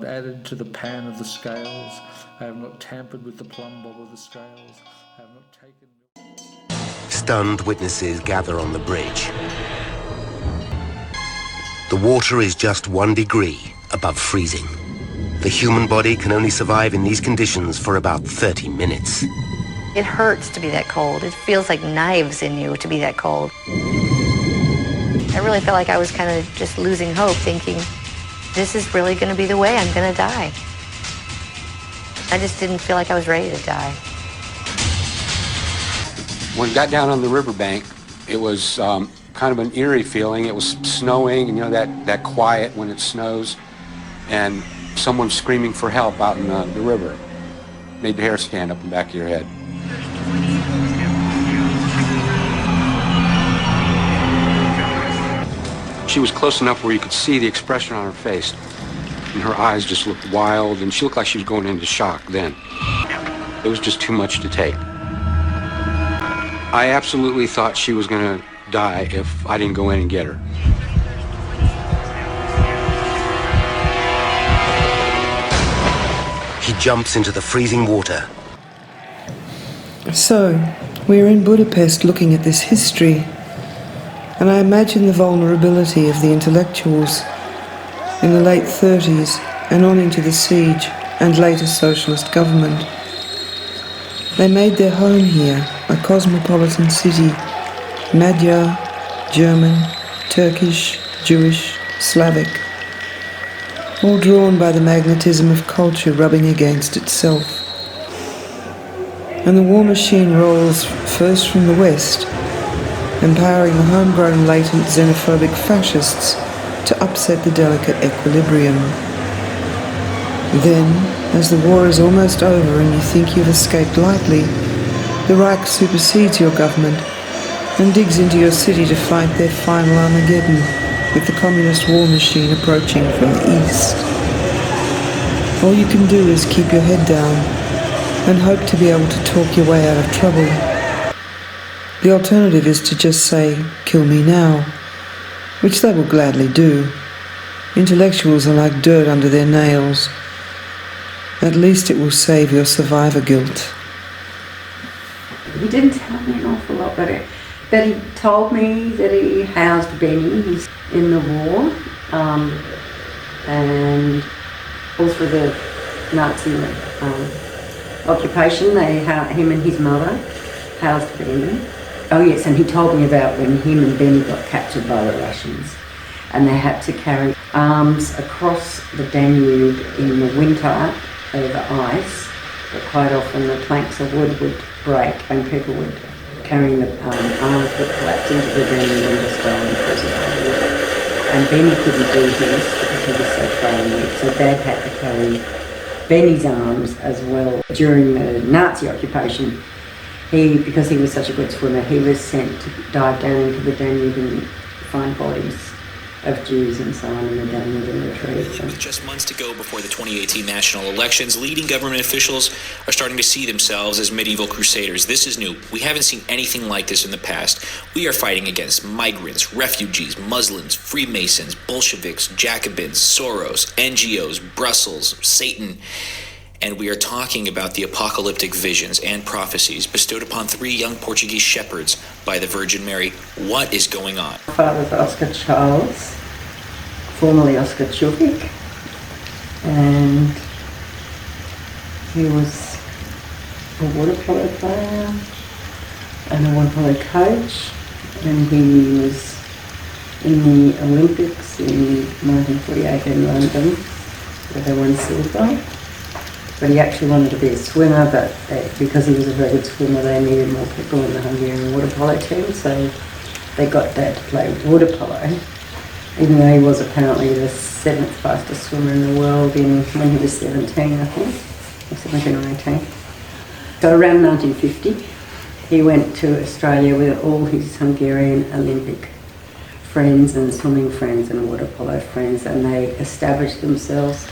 not added to the pan of the scales. I have not tampered with the plumb bob of the scales. I have not taken... Stunned witnesses gather on the bridge. The water is just 1 degree above freezing. The human body can only survive in these conditions for about 30 minutes. It hurts to be that cold. It feels like knives in you to be that cold. I really felt like I was kind of just losing hope, thinking, this is really going to be the way I'm going to die. I just didn't feel like I was ready to die. When we got down on the riverbank, it was kind of an eerie feeling. It was snowing, and you know that quiet when it snows, and someone screaming for help out in the river. Made the hair stand up in the back of your head. She was close enough where you could see the expression on her face, and her eyes just looked wild, and she looked like she was going into shock then. It was just too much to take. I absolutely thought she was going to die if I didn't go in and get her. He jumps into the freezing water. So, we're in Budapest looking at this history, and I imagine the vulnerability of the intellectuals in the late 30s and on into the siege and later socialist government. They made their home here, a cosmopolitan city, Magyar, German, Turkish, Jewish, Slavic, all drawn by the magnetism of culture rubbing against itself. And the war machine rolls first from the West, empowering the homegrown latent xenophobic fascists to upset the delicate equilibrium. Then, as the war is almost over and you think you've escaped lightly, the Reich supersedes your government and digs into your city to fight their final Armageddon with the communist war machine approaching from the east. All you can do is keep your head down and hope to be able to talk your way out of trouble. The alternative is to just say, "Kill me now," which they will gladly do. Intellectuals are like dirt under their nails. At least it will save your survivor guilt. He didn't tell me an awful lot, but he told me that he housed Benny in the war, and all through the Nazi occupation, him and his mother housed Benny. Oh yes, and he told me about when him and Benny got captured by the Russians, and they had to carry arms across the Danube in the winter over ice, but quite often the planks of wood would break and people would, carrying the arms would collapse into the Danube and just die in prison. And Benny couldn't do this because he was so frail and weak, so Dad had to carry Benny's arms as well. During the Nazi occupation, because he was such a good swimmer, he was sent to dive down into the Danube and find bodies of Jews and so on in the Danube and retrieve them. With just months to go before the 2018 national elections, leading government officials are starting to see themselves as medieval crusaders. This is new. We haven't seen anything like this in the past. We are fighting against migrants, refugees, Muslims, Freemasons, Bolsheviks, Jacobins, Soros, NGOs, Brussels, Satan. And we are talking about the apocalyptic visions and prophecies bestowed upon 3 young Portuguese shepherds by the Virgin Mary. What is going on? My father's Oscar Charles, formerly Oscar Chuvik, and he was a water polo player and a water polo coach, and he was in the Olympics in 1948 in London, where they won silver. But he actually wanted to be a swimmer, but because he was a very good swimmer, they needed more people in the Hungarian water polo team, so they got Dad to play water polo, even though he was apparently the 7th fastest swimmer in the world when he was 17, I think, or 17 or 18. So around 1950, he went to Australia with all his Hungarian Olympic friends and swimming friends and water polo friends, and they established themselves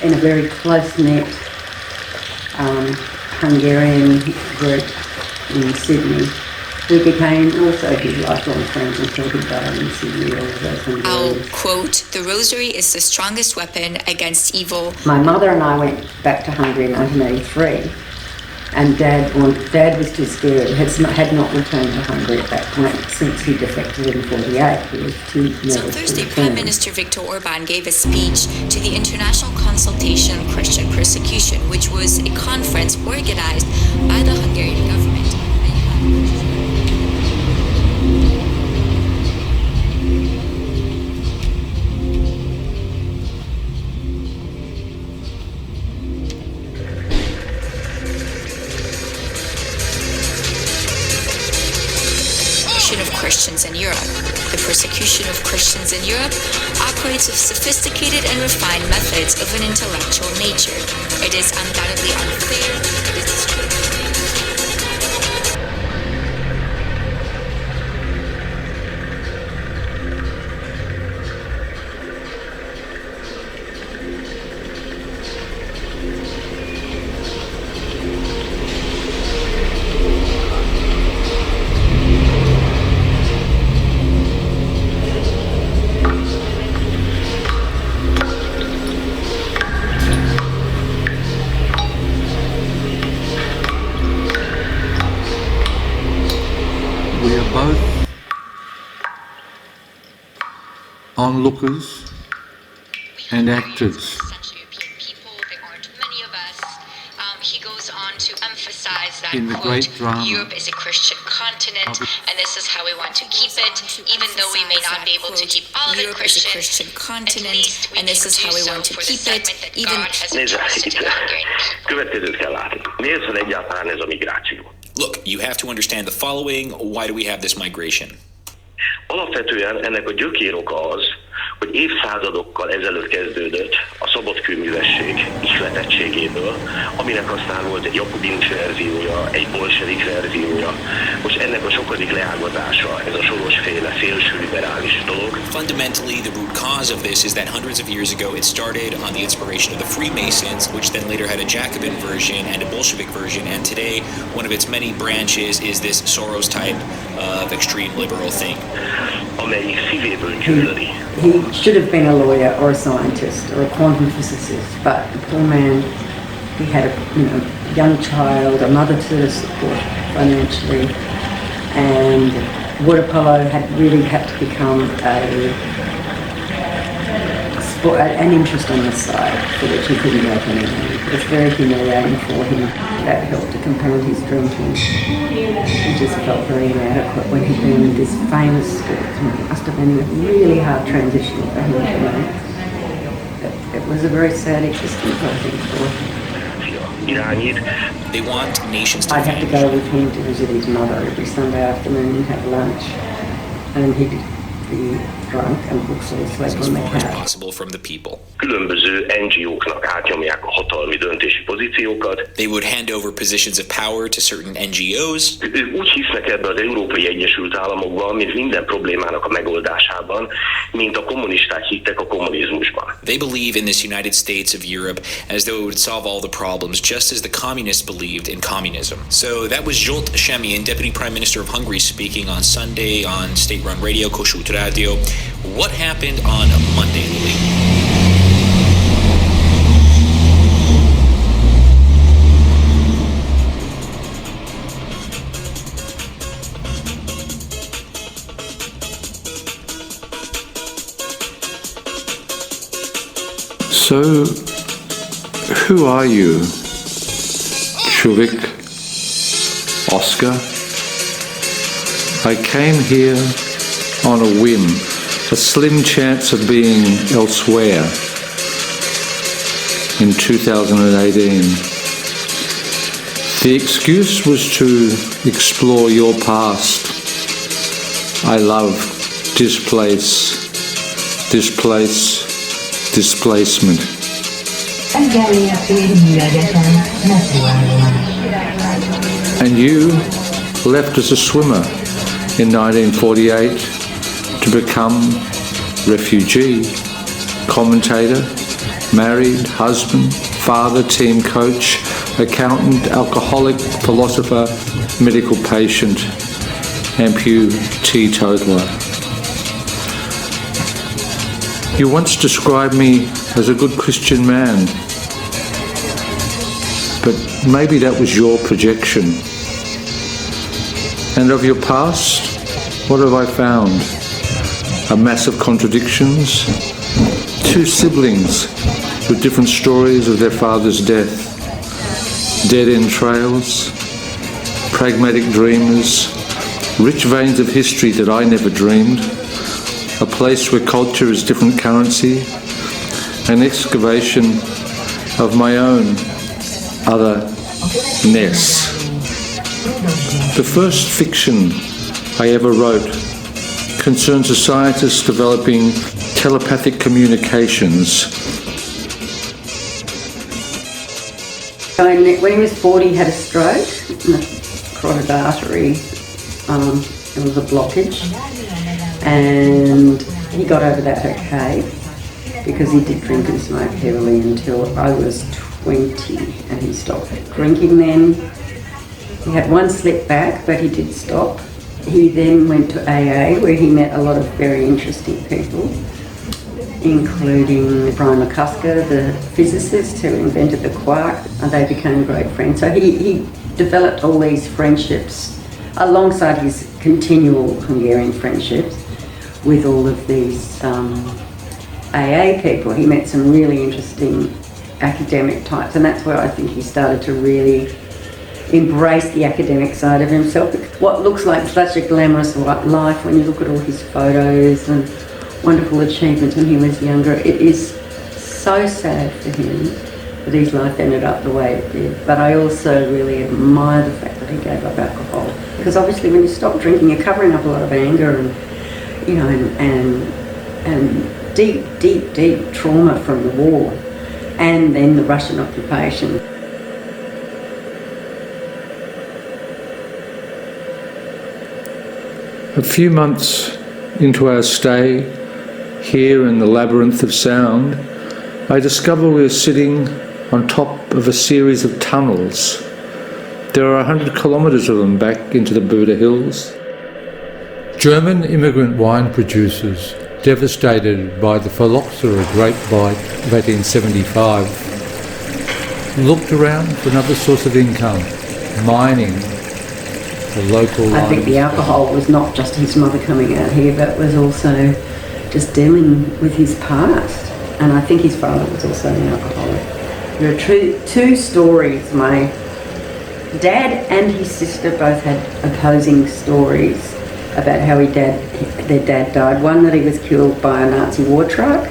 in a very close-knit Hungarian group in Sydney, We became also his lifelong friends until he died in Sydney. I'll quote, "The rosary is the strongest weapon against evil." My mother and I went back to Hungary in 1983, and Dad was too scared, had not returned to Hungary at that point since he defected in 1948. He was too nervous. So Thursday, Prime Minister Viktor Orban gave a speech to the International Consultation on Christian Persecution, which was a conference organized by the Hungarian government. Of Christians in Europe. The persecution of Christians in Europe operates with sophisticated and refined methods of an intellectual nature. It is undoubtedly unfair. It is discriminatory. Onlookers and actors. He goes on to emphasize that, in the quote, great drama Europe is a Christian continent, and this is how we want to keep it, even though we may not be able to keep all of it Christian. Europe is a Christian continent, and this is how we want to keep it, even... Következőt kell látni. Miért van egyáltalán ez a migráció? Look, you have to understand the following. Why do we have this migration? Alapvetően ennek a gyökér oka az, hogy évszázadokkal ezelőtt kezdődött a szabadkőművesség ihletettségéből, aminek aztán volt egy jakobinus verziója, egy bolsevik verziója. Most ennek a sokadik leágazása, ez a sorosféle szélsőliberális dolog. Fundamentally, the root cause of this is that hundreds of years ago it started on the inspiration of the Freemasons, which then later had a Jacobin version and a Bolshevik version, and today one of its many branches is this Soros type of extreme liberal thing. Amelyik szívéből gyűlöli. He should have been a lawyer or a scientist or a quantum physicist, but the poor man, he had a young child, a mother to support financially, and water polo really had to become an interest on the side for which he couldn't make any money. It was very humiliating for him. That helped to compound his drinking. He just felt very inadequate when he'd been in this famous school. It must have been a really hard transition for him to make. It was a very sad existence, I think, for him. They want nations to I'd have to go with him to visit his mother every Sunday afternoon and have lunch. And he'd be drunk and would fall asleep on the couch. Possible from the people. Különböző NGO-knak átnyomják a hatalmi döntési pozíciókat. They would hand over positions of power to certain NGOs. Ők úgy hisznek ebbe az Európai Egyesült Államokban, mint minden problémának a megoldásában, mint a kommunisták hittek a kommunizmusban. They believe in this United States of Europe as though it would solve all the problems, just as the communists believed in communism. So that was Zsolt Semjén, Deputy Prime Minister of Hungary, speaking on Sunday on state-run radio, Kossuth Radio. What happened on Monday, Louis? So, who are you? Shuvik? Oscar? I came here on a whim, a slim chance of being elsewhere in 2018. The excuse was to explore your past. I love displacement. And you left as a swimmer in 1948 to become refugee, commentator, married, husband, father, team coach, accountant, alcoholic, philosopher, medical patient. amputee toddler. You once described me as a good Christian man, but maybe that was your projection. And of your past, what have I found? A mass of contradictions, two siblings with different stories of their father's death, dead-end trails, pragmatic dreamers, rich veins of history that I never dreamed, a place where culture is different currency, an excavation of my own otherness. The first fiction I ever wrote concerns a scientist developing telepathic communications. When he was 40, he had a stroke in the carotid artery. There was a blockage, and he got over that okay, because he did drink and smoke heavily until I was 20, and he stopped drinking then. He had one slip back, but he did stop. He then went to AA, where he met a lot of very interesting people, including Brian McCusker, the physicist who invented the quark, and they became great friends. So he developed all these friendships alongside his continual Hungarian friendships with all of these AA people. He met some really interesting academic types, and that's where I think he started to really embrace the academic side of himself. What looks like such a glamorous life when you look at all his photos and wonderful achievements when he was younger, it is so sad for him that his life ended up the way it did. But I also really admire the fact that he gave up alcohol, because obviously when you stop drinking, you're covering up a lot of anger and, you know, and deep trauma from the war, and then the Russian occupation. A few months into our stay here in the labyrinth of sound, I discover we're sitting on top of a series of tunnels. There are 100 kilometres of them back into the Buda Hills. German immigrant wine producers, devastated by the phylloxera grape blight of 1875, looked around for another source of income, mining the local I think the alcohol was not just his mother coming out here, but was also just dealing with his past. And I think his father was also an alcoholic. There are two stories. My dad and his sister both had opposing stories about how their dad died. One that he was killed by a Nazi war truck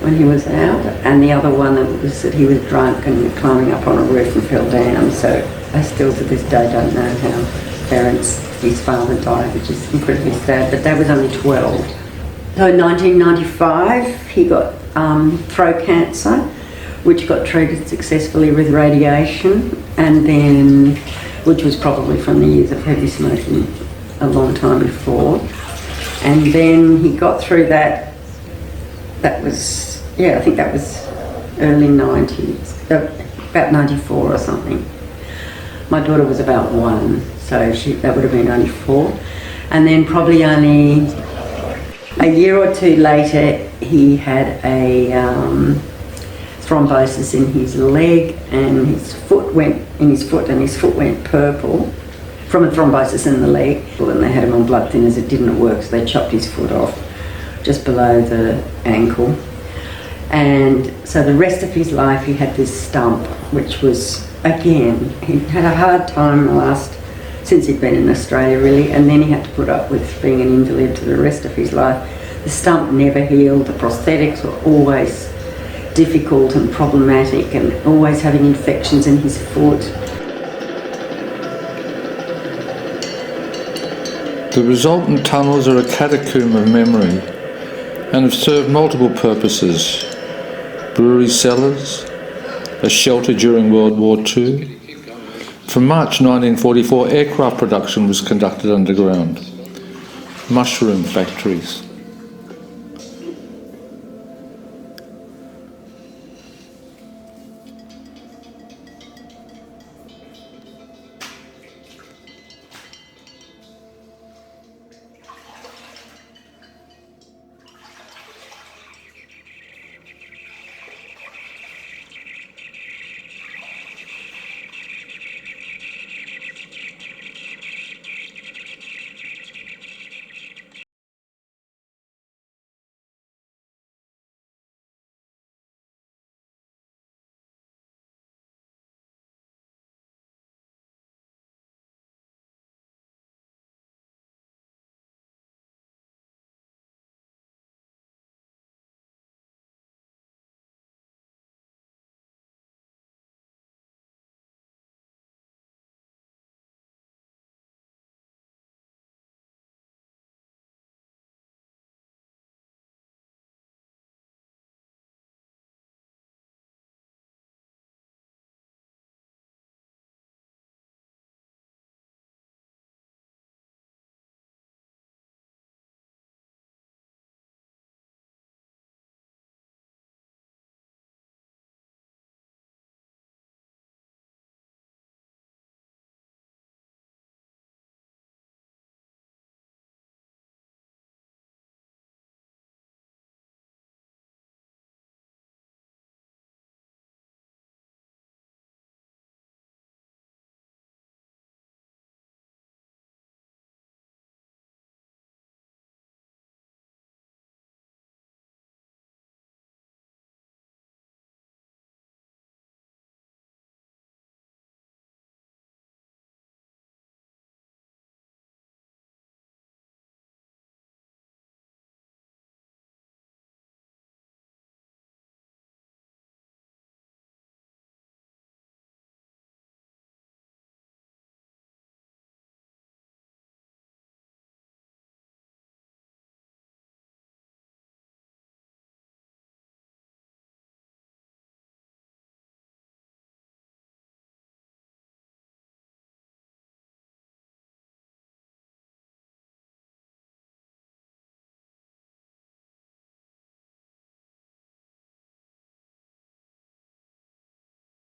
when he was out, and the other one was that he was drunk and climbing up on a roof and fell down. So I still to this day don't know how his father died, which is incredibly sad, but Dad was only 12. So in 1995 he got throat cancer, which got treated successfully with radiation, and then, which was probably from the years of heavy smoking a long time before. And then he got through that. That was, I think that was early 90s, about 94 or something. My daughter was about 1, so that would have been 94. And then probably only a year or two later, he had a thrombosis in his leg, and his foot went purple from a thrombosis in the leg. And they had him on blood thinners. It didn't work, so they chopped his foot off just below the ankle. And so the rest of his life he had this stump, which was, again, he had a hard time since he'd been in Australia really, and then he had to put up with being an invalid for the rest of his life. The stump never healed, the prosthetics were always difficult and problematic, and always having infections in his foot. The resultant tunnels are a catacomb of memory and have served multiple purposes. Brewery cellars, a shelter during World War II. From March 1944, aircraft production was conducted underground. Mushroom factories.